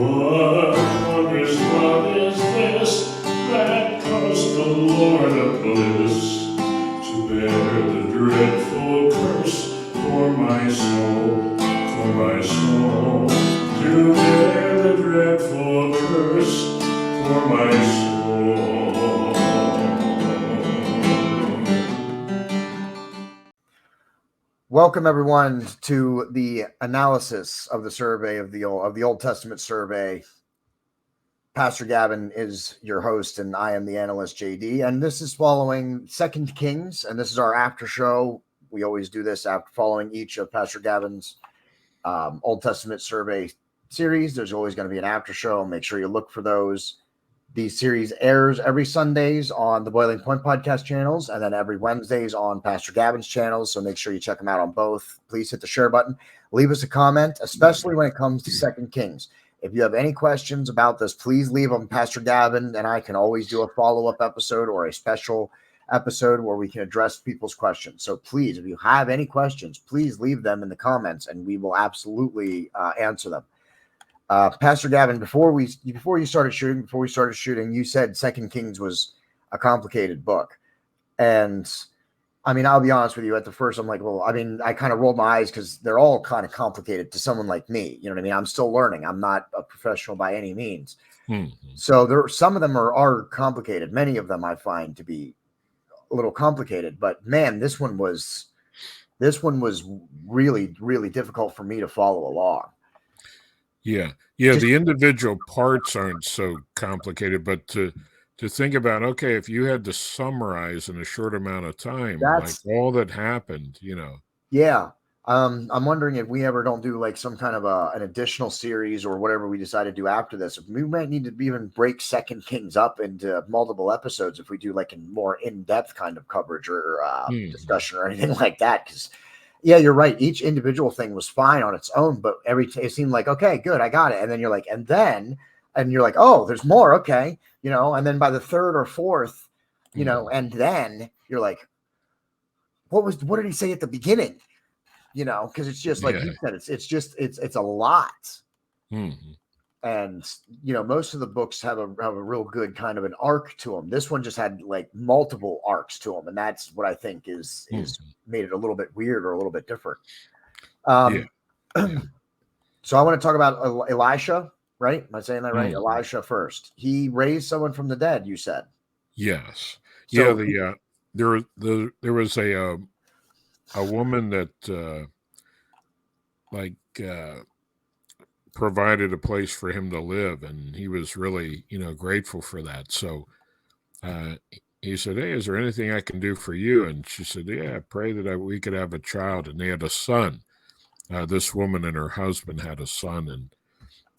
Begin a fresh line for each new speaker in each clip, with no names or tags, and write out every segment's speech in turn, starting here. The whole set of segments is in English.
What wondrous love is this that caused the Lord of bliss to bear the dreadful curse for my soul, to bear the dreadful curse for my soul.
Welcome everyone to the analysis of the survey of the Old Testament survey. Pastor Gavin is your host, and I am the analyst JD. And this is following 2 Kings, and this is our after show. We always do this after following each of Pastor Gavin's Old Testament survey series. There's always going to be an after show. Make sure you look for those. The series airs every Sundays on the Boiling Point podcast channels, and then every Wednesdays on Pastor Gavin's channels. So make sure you check them out on both. Please hit the share button. Leave us a comment, especially when it comes to 2 Kings. If you have any questions about this, please leave them. Pastor Gavin and I can always do a follow-up episode or a special episode where we can address people's questions. So please, if you have any questions, please leave them in the comments, and we will absolutely answer them. Pastor Gavin, before we started shooting, you said 2 Kings was a complicated book. And I mean, I'll be honest with you, at the first, I'm like, well, I mean, I kind of rolled my eyes because they're all kind of complicated to someone like me. You know what I mean? I'm still learning. I'm not a professional by any means. Mm-hmm. So some of them are complicated. Many of them I find to be a little complicated, but man, this one was really, really difficult for me to follow along.
Yeah. The individual parts aren't so complicated, but to think about, okay, if you had to summarize in a short amount of time, like all that happened, you know.
Yeah. I'm wondering if we ever don't do like some kind of an additional series or whatever we decide to do after this. We might need to even break 2 Kings up into multiple episodes if we do like a more in-depth kind of coverage or discussion or anything like that. Because yeah, you're right. Each individual thing was fine on its own, but it seemed like, okay, good, I got it. And then you're like, and you're like, oh, there's more. Okay. You know, and then by the third or fourth, you know, and then you're like, what did he say at the beginning? You know, because it's just like you said, it's a lot.
Mm-hmm.
And, you know, most of the books have a real good kind of an arc to them. This one just had like multiple arcs to them. And that's what I think is made it a little bit weird or a little bit different. So I want to talk about Elisha, right? Am I saying that right? Elisha first. He raised someone from the dead, you said.
Yes. So, there was a woman that provided a place for him to live, and he was really, grateful for that. So he said, hey, is there anything I can do for you? And she said, yeah, I pray that we could have a child. And they had a son. This woman and her husband had a son,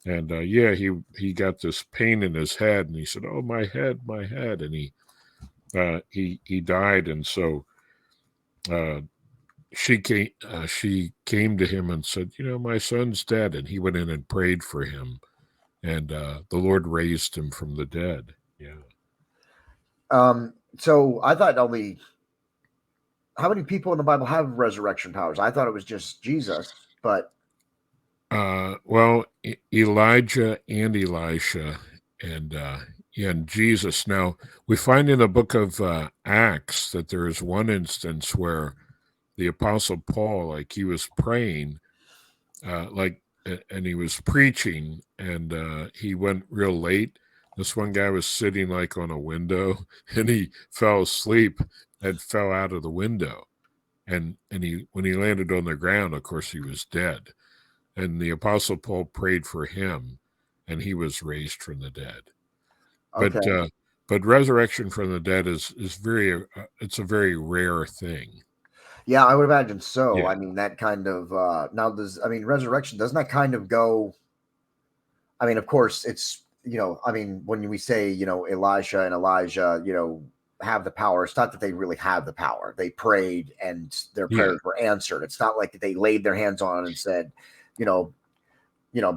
and he got this pain in his head, and he said, oh, my head, and he died. And so she came to him and said, my son's dead. And he went in and prayed for him, and the Lord raised him from the dead. Yeah.
So I thought how many people in the Bible have resurrection powers? I thought it was just Jesus, but
well, Elijah and Elisha and Jesus. Now we find in the book of Acts that there is one instance where the Apostle Paul, like he was praying, and he was preaching, and he went real late. This one guy was sitting like on a window, and he fell asleep and fell out of the window. And when he landed on the ground, of course, he was dead. And the Apostle Paul prayed for him, and he was raised from the dead. Okay. But resurrection from the dead is it's a very rare thing.
Yeah, I would imagine so. Yeah. I mean, that kind of resurrection, doesn't that kind of go? I mean, of course, it's, when we say, Elisha and Elijah, have the power, it's not that they really have the power. They prayed and their prayers were answered. It's not like they laid their hands on and said, by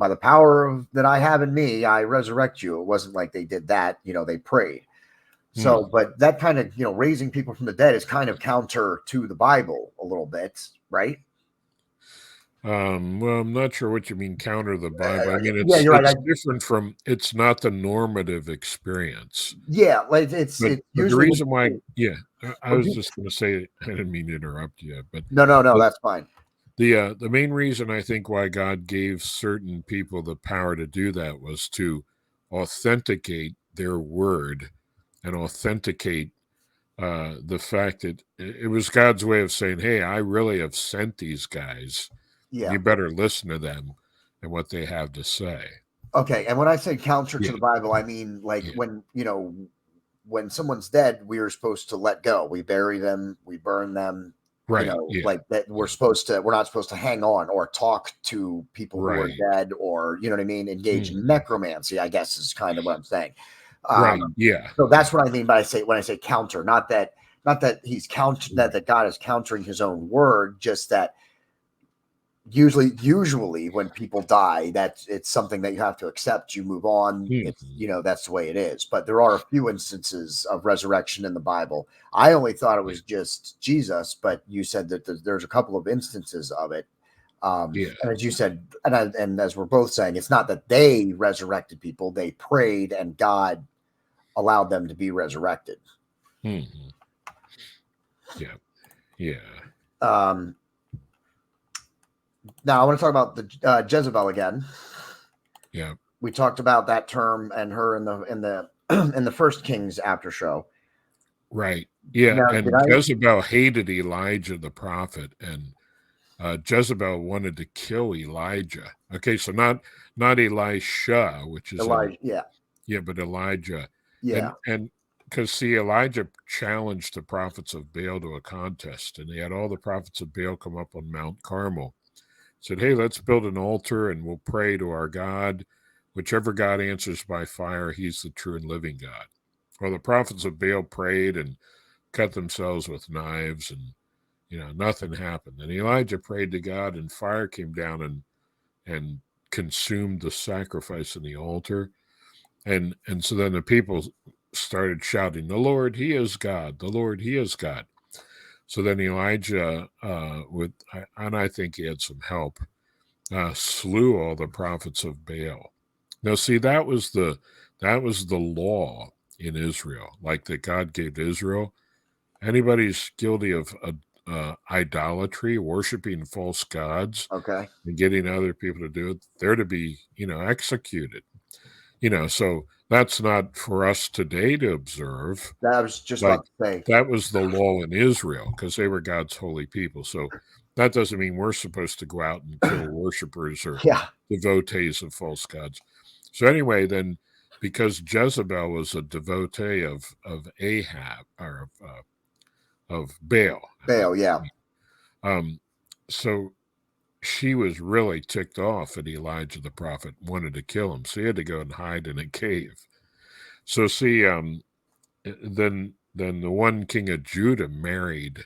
the power that I have in me, I resurrect you. It wasn't like they did that. They prayed. So, but that kind of, raising people from the dead is kind of counter to the Bible a little bit, right?
Well, I'm not sure what you mean counter the Bible. I mean,
Yeah, you're right.
it's different from, it's not the normative experience.
Yeah, like it's
But the
usually when
reason why,
people,
yeah, I
when
was
people,
just going to say, I didn't mean to interrupt you, but
no,
the
that's fine.
the main reason I think why God gave certain people the power to do that was to authenticate their word and authenticate the fact that it was God's way of saying, "Hey, I really have sent these guys.
Yeah.
You better listen to them and what they have to say."
Okay. And when I say counter to
Yeah,
the Bible, I mean like
yeah,
when when someone's dead, we are supposed to let go. We bury them, we burn them,
right, yeah,
like that
yeah,
we're not supposed to hang on or talk to people who are
right,
dead or you know what I mean, engage in
mhm,
necromancy, I guess is kind of what I'm saying.
right,
Um,
yeah,
so
yeah,
that's what I mean by say when I say counter, not that he's that God is countering his own word, just that usually when people die, that's it's something that you have to accept. You move on. It's
mhm,
that's the way it is. But there are a few instances of resurrection in the Bible. I only thought it
yeah,
was just Jesus, but you said that there's a couple of instances of it.
yeah,
And as you said, and as we're both saying, it's not that they resurrected people; they prayed, and God allowed them to be resurrected.
mhm, yeah, yeah,
Um, Now I want to talk about the Jezebel again.
yeah,
We talked about that term and her in the in the first Kings after show.
right, yeah.
Now, did
And
I?
Jezebel hated Elijah the prophet, and Jezebel wanted to kill Elijah. Okay, so not Elisha, which is in,
Elijah, yeah,
yeah, but Elijah,
yeah,
and because see, Elijah challenged the prophets of Baal to a contest, and he had all the prophets of Baal come up on Mount Carmel. Said, "Hey, let's build an altar and we'll pray to our God. Whichever God answers by fire, He's the true and living God." Well, the prophets of Baal prayed and cut themselves with knives, and nothing happened. And Elijah prayed to God, and fire came down and consumed the sacrifice in the altar. And so then the people started shouting, "The Lord, He is God! The Lord, He is God!" So then Elijah, and I think he had some help, slew all the prophets of Baal. Now, see, that was the law in Israel, like that God gave to Israel. Anybody's guilty of idolatry, worshiping false gods,
okay.
and getting other people to do it, they're to be, executed. So that's not for us today to observe.
That I was just
Like
about to say,
that was the law in Israel because they were God's holy people. So that doesn't mean we're supposed to go out and kill worshipers or
yeah,
devotees of false gods. So anyway, then because Jezebel was a devotee of Ahab or of Baal,
Baal, yeah,
um, so she was really ticked off at Elijah the prophet, wanted to kill him. So he had to go and hide in a cave. So see, then the one king of Judah married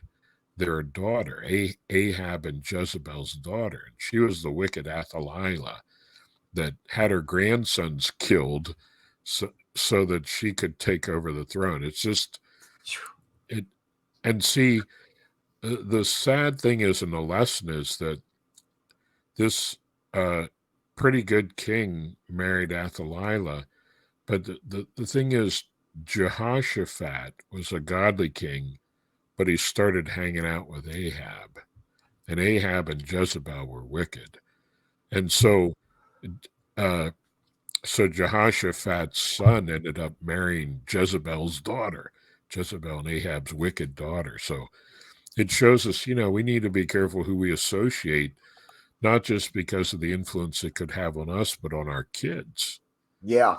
their daughter, Ahab and Jezebel's daughter. And she was the wicked Athaliah that had her grandsons killed so that she could take over the throne. It's just it. And see, the sad thing is, and the lesson is that this uh, pretty good king married Athaliah, but the thing is, Jehoshaphat was a godly king, but he started hanging out with Ahab, and Ahab and Jezebel were wicked. And uh, so Jehoshaphat's son ended up marrying Jezebel's daughter, Jezebel and Ahab's wicked daughter. So it shows us, we need to be careful who we associate, not just because of the influence it could have on us, but on our kids.
yeah.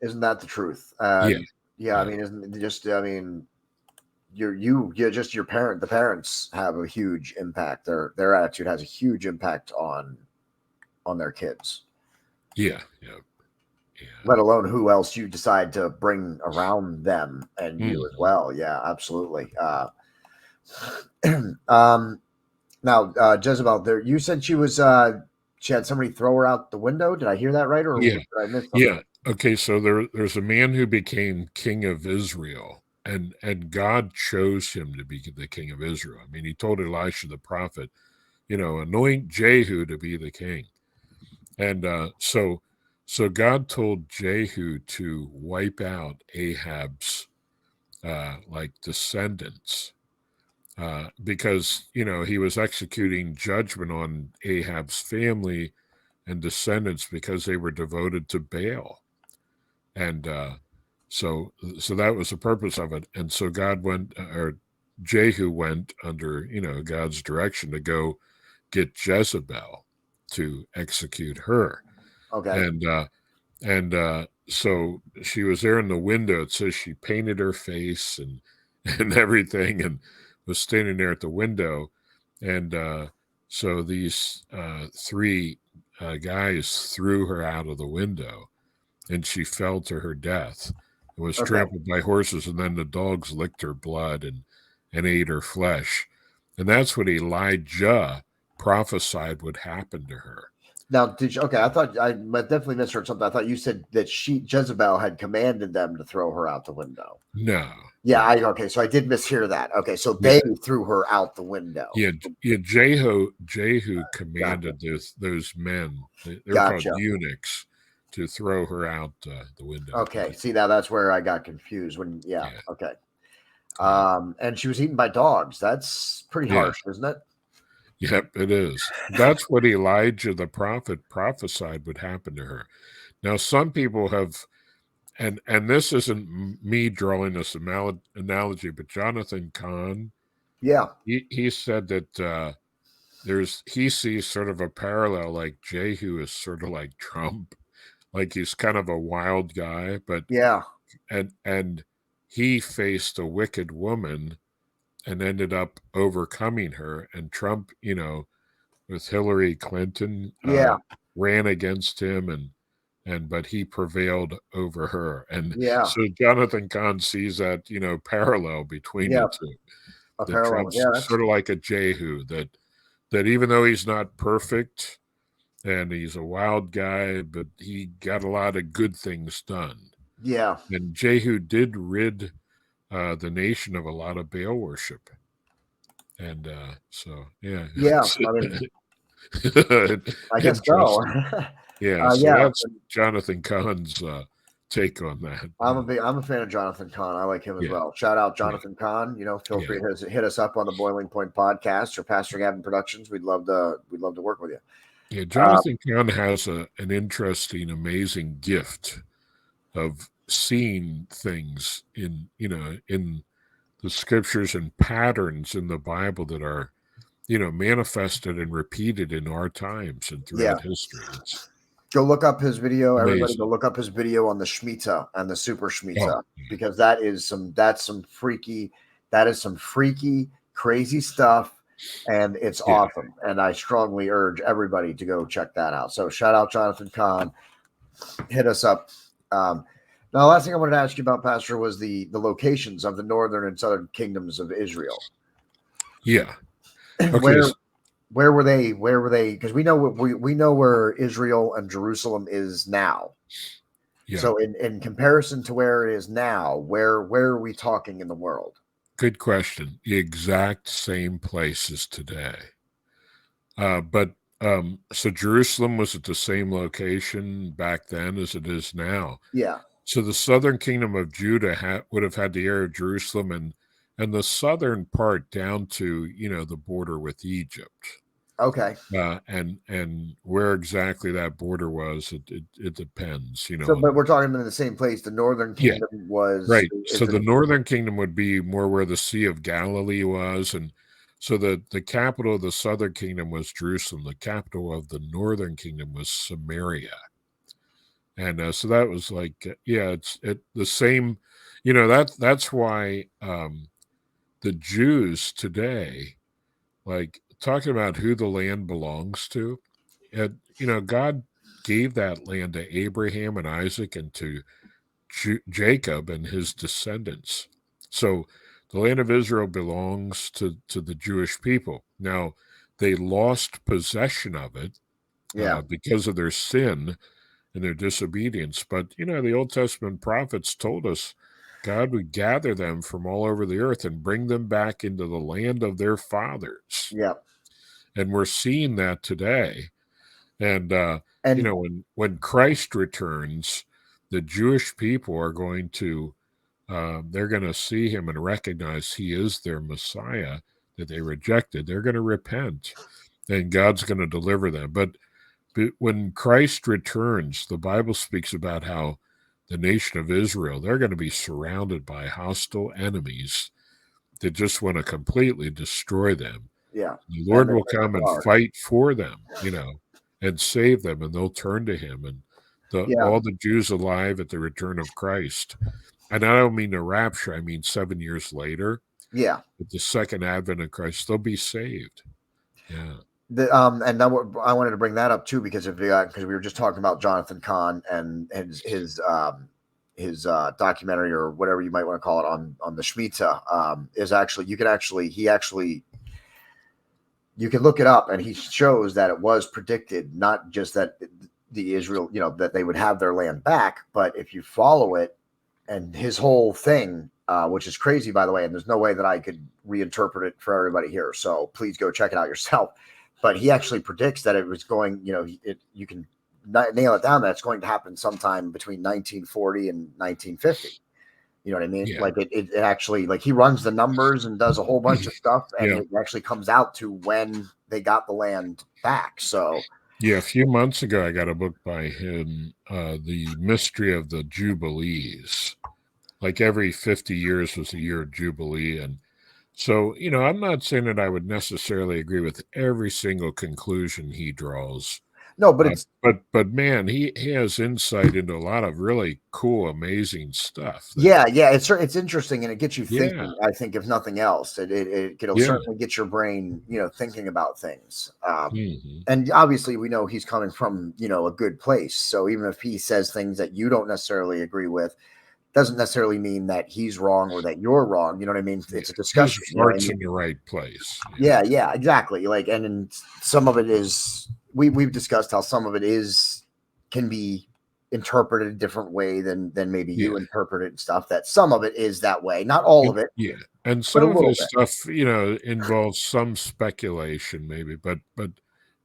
Isn't that the truth?
Yeah,
And yeah, I
yeah,
mean, isn't it just? I mean, you just your parent. The parents have a huge impact. Their attitude has a huge impact on their kids.
yeah, yeah, yeah.
Let alone who else you decide to bring around them and you as
Mhm.
well. Yeah, absolutely. Um, Now, Jezebel, there you said she had somebody throw her out the window. Did I hear that right, or
Yeah,
did I miss something?
yeah. Okay, so there's a man who became king of Israel, and God chose him to be the king of Israel. I mean, he told Elisha the prophet, anoint Jehu to be the king. And so God told Jehu to wipe out Ahab's descendants, because he was executing judgment on Ahab's family and descendants because they were devoted to Baal. And so that was the purpose of it. And so Jehu went under God's direction to go get Jezebel to execute her.
Okay.
And so she was there in the window. It says she painted her face and everything, and was standing there at the window. And so these three guys threw her out of the window, and she fell to her death and was trampled by horses. And then the dogs licked her blood and ate her flesh. And that's what Elijah prophesied would happen to her.
Now, I thought I definitely misheard something. I thought you said that Jezebel had commanded them to throw her out the window.
No.
Yeah. Okay. So I did mishear that. Okay. So they threw her out the window.
Yeah. Jehu commanded those men, they're called eunuchs, to throw her out the window.
Okay. See, now that's where I got confused okay. And she was eaten by dogs. That's pretty harsh, isn't it?
Yep, it is. That's what Elijah the prophet prophesied would happen to her. Now, some people have, and this isn't me drawing this analogy, but Jonathan Cahn, he said that he sees sort of a parallel, like Jehu is sort of like Trump, like he's kind of a wild guy, but and he faced a wicked woman and ended up overcoming her. And Trump, with Hillary Clinton, ran against him, but he prevailed over her. And so Jonathan Cahn sees that, parallel between the two. Trump's sort of like a Jehu, that even though he's not perfect and he's a wild guy, but he got a lot of good things done.
Yeah.
And Jehu did rid the nation of a lot of Baal worship. And so, yeah.
I mean, I guess so.
That's Jonathan Cahn's take on that.
I'm a fan of Jonathan Cahn. I like him as well. Shout out Jonathan Cahn. Feel free to hit us up on the Boiling Point Podcast or Pastor Gavin Productions. We'd love to work with you.
Yeah, Jonathan Cahn has an interesting, amazing gift of seeing things in the scriptures and patterns in the Bible that are, manifested and repeated in our times and throughout history.
Go look up his video. Amazing. Everybody go look up his video on the Shemitah and the Super Shemitah, because that is some freaky, crazy stuff. And it's awesome. And I strongly urge everybody to go check that out. So shout out Jonathan Cahn. Hit us up. Now, the last thing I wanted to ask you about, Pastor, was the locations of the northern and southern kingdoms of Israel.
Yeah. Okay.
Where were they? Because we know where Israel and Jerusalem is now. Yeah. So in comparison to where it is now, where are we talking in the world?
Good question. The exact same place as today. So Jerusalem was at the same location back then as it is now.
Yeah.
So the southern kingdom of Judah would have had the area of Jerusalem and the southern part down to, the border with Egypt.
Okay.
And where exactly that border was, it depends,
So, but we're talking about the same place. The northern kingdom was
right. So the northern kingdom would be more where the Sea of Galilee was, and so the capital of the southern kingdom was Jerusalem. The capital of the northern kingdom was Samaria. And so that was like, it's the same, that's why the Jews today, like talking about who the land belongs to, God gave that land to Abraham and Isaac and to Jacob and his descendants. So the land of Israel belongs to the Jewish people. Now, they lost possession of it because of their sin and their disobedience. But, the Old Testament prophets told us God would gather them from all over the earth and bring them back into the land of their fathers.
Yeah.
And we're seeing that today. And,
And
when Christ returns, the Jewish people are going to, they're going to see him and recognize he is their Messiah that they rejected. They're going to repent, and God's going to deliver them. But when Christ returns, the Bible speaks about how the nation of Israel, they're going to be surrounded by hostile enemies that just want to completely destroy them.
yeah,
The
and
Lord
they
will
break
come and
apart.
fight for them, and save them, and they'll turn to him. And
Yeah,
all the Jews alive at the return of Christ. And I don't mean the rapture, I mean 7 years later,
yeah.
at the second advent of Christ, they'll be saved. Yeah.
And that, I wanted to bring that up too because because we were just talking about Jonathan Kahn and his documentary or whatever you might want to call it on the Shemitah is actually you can look it up, and he shows that it was predicted, not just that the Israel, that they would have their land back, but if you follow it and his whole thing, which is crazy, by the way, and there's no way that I could reinterpret it for everybody here. So please go check it out yourself. But he actually predicts that it was going, you can nail it down that it's going to happen sometime between 1940 and 1950. You know what I mean?
Yeah.
Like it actually, like he runs the numbers and does a whole bunch of stuff, and
Yeah.
it actually comes out to when they got the land back. So
Yeah, a few months ago, I got a book by him, The Mystery of the Jubilees. Like every 50 years was a year of Jubilee. And so, I'm not saying that I would necessarily agree with every single conclusion he draws.
no, but it's
But man, he has insight into a lot of really cool, amazing stuff.
yeah, it's interesting, and it gets you
Yeah,
thinking. I think if nothing else, it'll
yeah.
certainly get your brain, thinking about things.
Hmm.
And obviously, we know he's coming from a good place. So even if he says things that you don't necessarily agree with, doesn't necessarily mean that he's wrong or that you're wrong. You know what I mean?
Yeah.
It's a
His
discussion. You know what I
heart's
mean?
in the right place.
Yeah, exactly. Like, and then some of it is we've discussed how some of it can be interpreted a different way than maybe
Yeah.
you interpret it and stuff. That some of it is that way, not all of it,
Yeah. And
but
some
a
of
little
his
bit.
stuff, involves some speculation maybe, but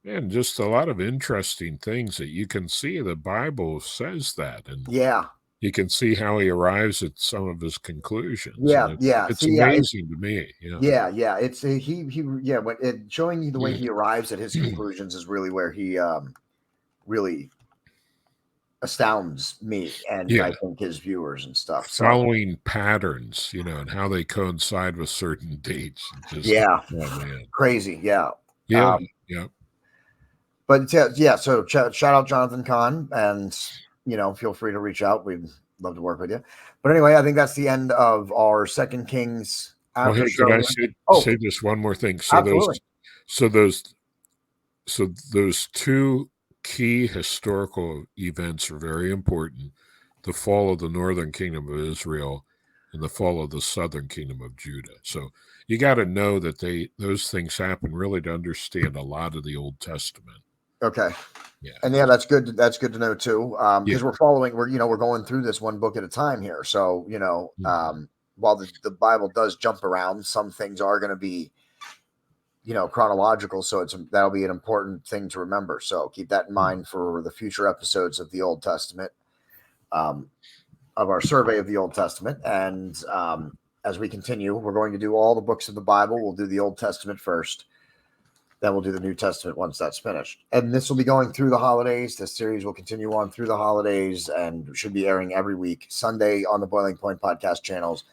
man, just a lot of interesting things that you can see the Bible says that, and
Yeah,
you can see how he arrives at some of his conclusions, and
yeah.
it's
See, yeah,
amazing to me. Yeah.
yeah. It's when showing you the way he arrives at his conclusions is really where he really astounds me and I
Yeah.
think his viewers and stuff. So
Following patterns, and how they coincide with certain dates. Just,
yeah,
oh man.
crazy. Yeah.
Yeah. Yeah.
But yeah, so shout out Jonathan Kahn, and feel free to reach out. We'd love to work with you. But anyway, I think that's the end of our Second Kings
Oh,
after
hey, could
show
I
here.
say just one more thing?
Absolutely.
So those, those two key historical events are very important: the fall of the northern kingdom of Israel and the fall of the southern kingdom of Judah. So you got to know that those things happen really to understand a lot of the Old Testament.
Okay.
Yeah.
And yeah, that's good. That's good to know too.
Yeah.
Because we're going through this one book at a time here. So,
Mhm.
while the Bible does jump around, some things are going to be, chronological. So that'll be an important thing to remember. So keep that in mind for the future episodes of the Old Testament, of our survey of the Old Testament. And as we continue, we're going to do all the books of the Bible. We'll do the Old Testament first. Then we'll do the New Testament once that's finished. And this will be going through the holidays. This series will continue on through the holidays and should be airing every week. Sunday on the Boiling Point podcast channels,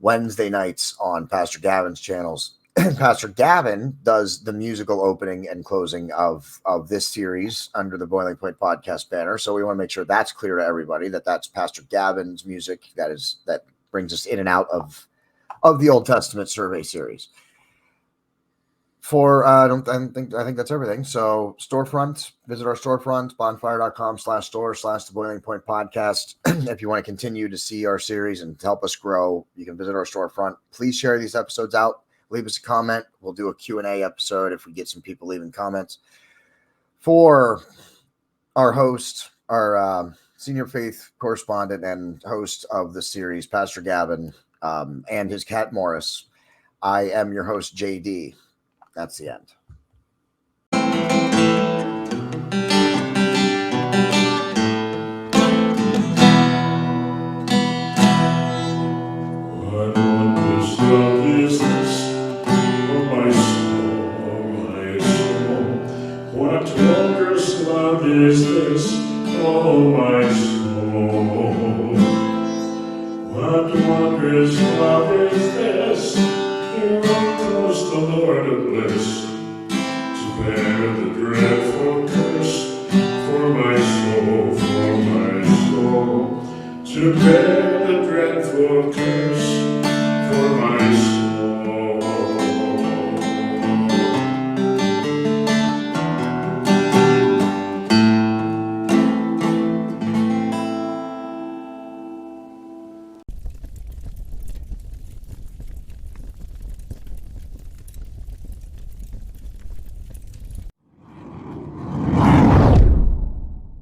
Wednesday nights on Pastor Gavin's channels. Pastor Gavin does the musical opening and closing of this series under the Boiling Point podcast banner. So we want to make sure that's clear to everybody that that's Pastor Gavin's music that brings us in and out of the Old Testament survey series. I think that's everything. So storefront, visit our storefront, bonfire.com/store/the Boiling Point podcast. If you want to continue to see our series and help us grow, you can visit our storefront. Please share these episodes out. Leave us a comment. We'll do a Q&A episode if we get some people leaving comments. For our host, our senior faith correspondent and host of the series, Pastor Gavin, and his cat Morris, I am your host, JD. That's the end.
What wondrous love is this, oh my soul, oh my soul? What wondrous love is this, oh my soul? What wondrous love is this? Here goes the Lord of bliss, to bear the dreadful curse for my soul, to bear the dreadful curse